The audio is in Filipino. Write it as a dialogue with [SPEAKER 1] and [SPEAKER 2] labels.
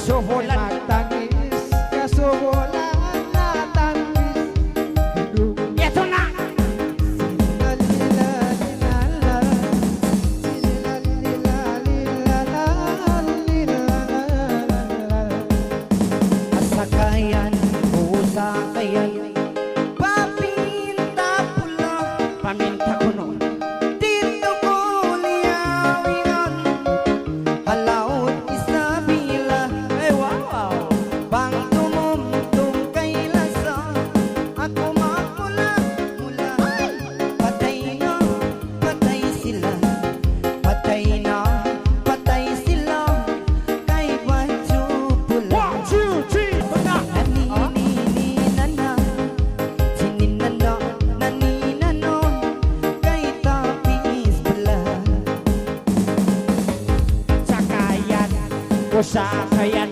[SPEAKER 1] kaso walang tangis, kaso walang natangis.
[SPEAKER 2] Ito na!
[SPEAKER 1] Sakayan o sakayan, papinta pula,
[SPEAKER 2] Paminta ko no.
[SPEAKER 1] dito ko liyawinan. Halaut isabila,
[SPEAKER 2] Ay, wow!
[SPEAKER 1] bang tumumtong kay lasa. Ako mapula mula, patay na, patay sila. Patay na, patay sila, kay Badyo Pula.
[SPEAKER 2] 1, 2, 3, ito na!
[SPEAKER 1] Naninina, sininana, naninano, kay Tapis Pula.
[SPEAKER 2] Sakayan o sakayan,